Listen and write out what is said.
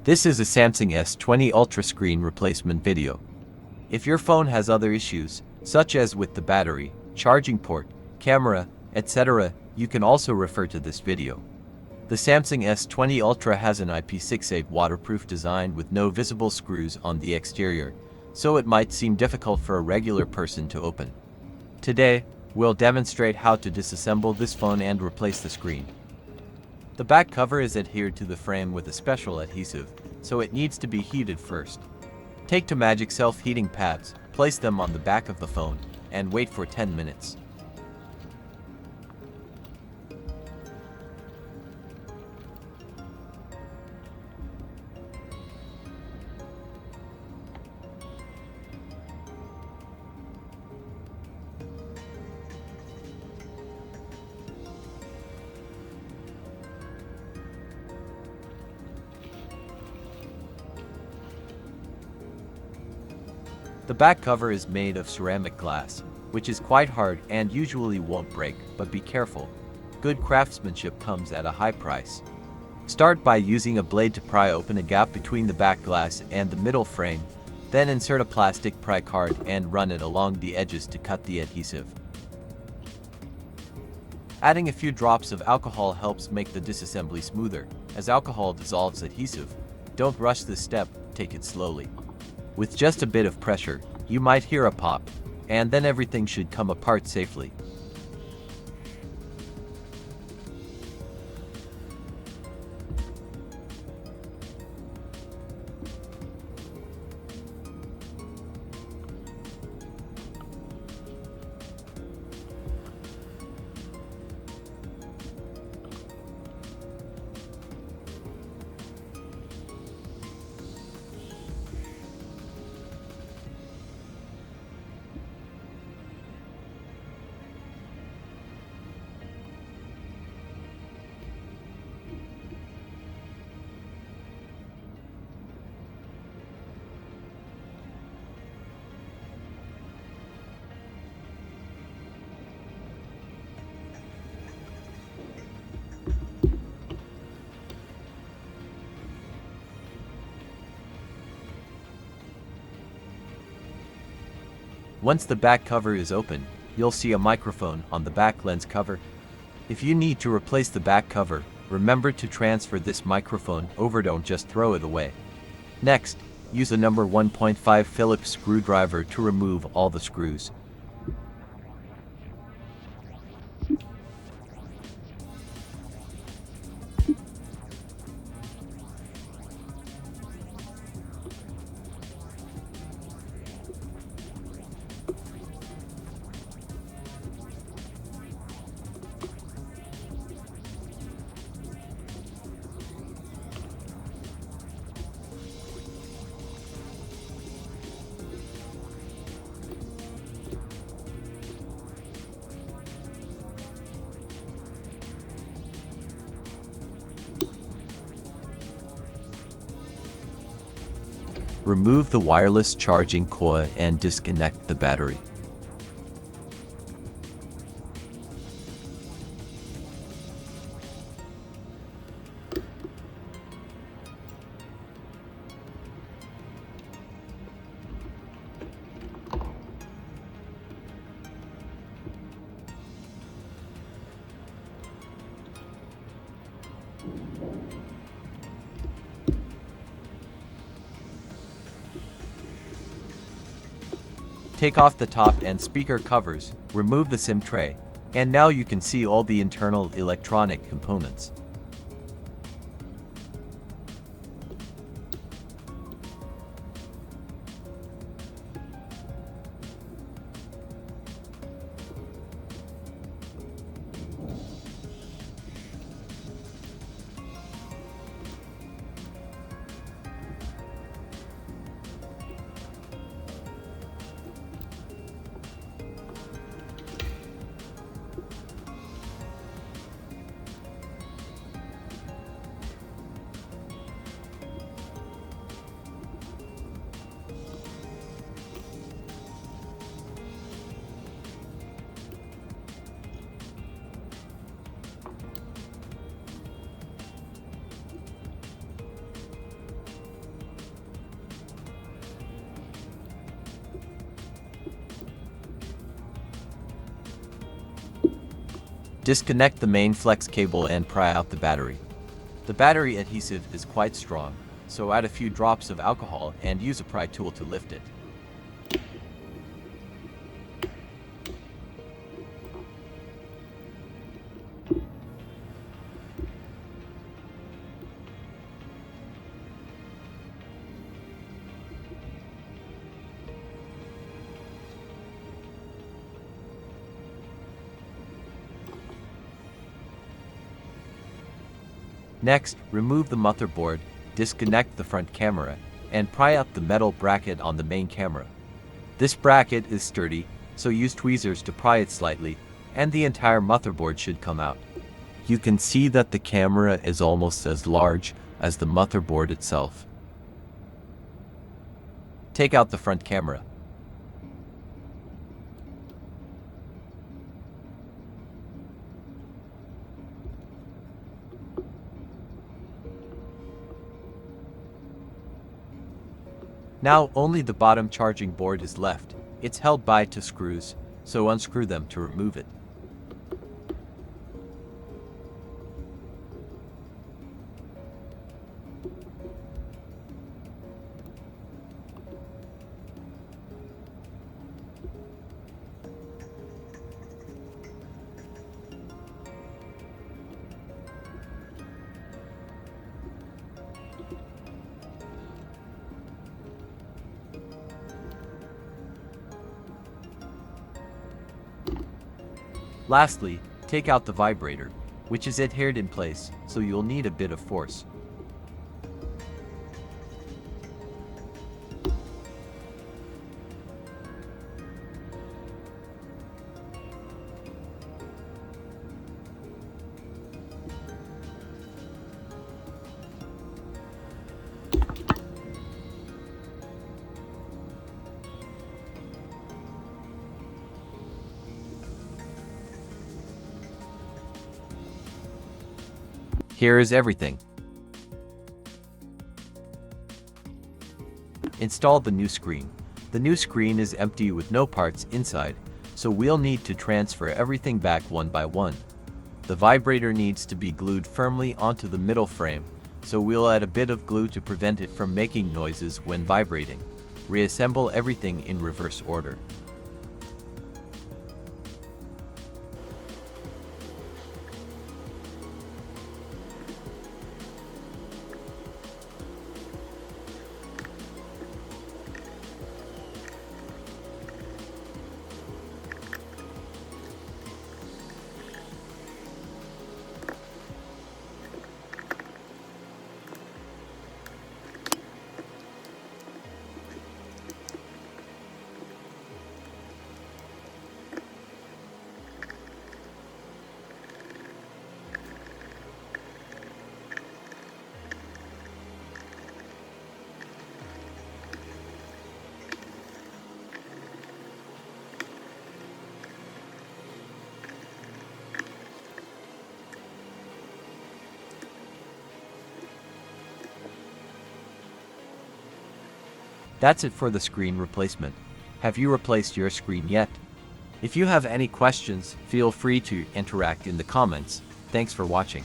This is a Samsung S20 Ultra screen replacement video. If your phone has other issues, such as with the battery, charging port, camera, etc., you can also refer to this video. The Samsung S20 Ultra has an IP68 waterproof design with no visible screws on the exterior, so it might seem difficult for a regular person to open. Today, we'll demonstrate how to disassemble this phone and replace the screen. The back cover is adhered to the frame with a special adhesive, so it needs to be heated first. Take two magic self-heating pads, place them on the back of the phone, and wait for 10 minutes. The back cover is made of ceramic glass, which is quite hard and usually won't break, but be careful. Good craftsmanship comes at a high price. Start by using a blade to pry open a gap between the back glass and the middle frame, then insert a plastic pry card and run it along the edges to cut the adhesive. Adding a few drops of alcohol helps make the disassembly smoother, as alcohol dissolves adhesive. Don't rush this step, take it slowly. With just a bit of pressure, you might hear a pop, and then everything should come apart safely. Once the back cover is open, you'll see a microphone on the back lens cover. If you need to replace the back cover, remember to transfer this microphone over, don't just throw it away. Next, use a number 1.5 Phillips screwdriver to remove all the screws. Remove the wireless charging coil and disconnect the battery. Take off the top and speaker covers, remove the SIM tray, and now you can see all the internal electronic components. Disconnect the main flex cable and pry out the battery. The battery adhesive is quite strong, so add a few drops of alcohol and use a pry tool to lift it. Next, remove the motherboard, disconnect the front camera, and pry out the metal bracket on the main camera. This bracket is sturdy, so use tweezers to pry it slightly, and the entire motherboard should come out. You can see that the camera is almost as large as the motherboard itself. Take out the front camera. Now only the bottom charging board is left. It's held by two screws, so unscrew them to remove it. Lastly, take out the vibrator, which is adhered in place, so you'll need a bit of force. Here is everything. Install the new screen. The new screen is empty with no parts inside, so we'll need to transfer everything back one by one. The vibrator needs to be glued firmly onto the middle frame, so we'll add a bit of glue to prevent it from making noises when vibrating. Reassemble everything in reverse order. That's it for the screen replacement. Have you replaced your screen yet? If you have any questions, feel free to interact in the comments. Thanks for watching.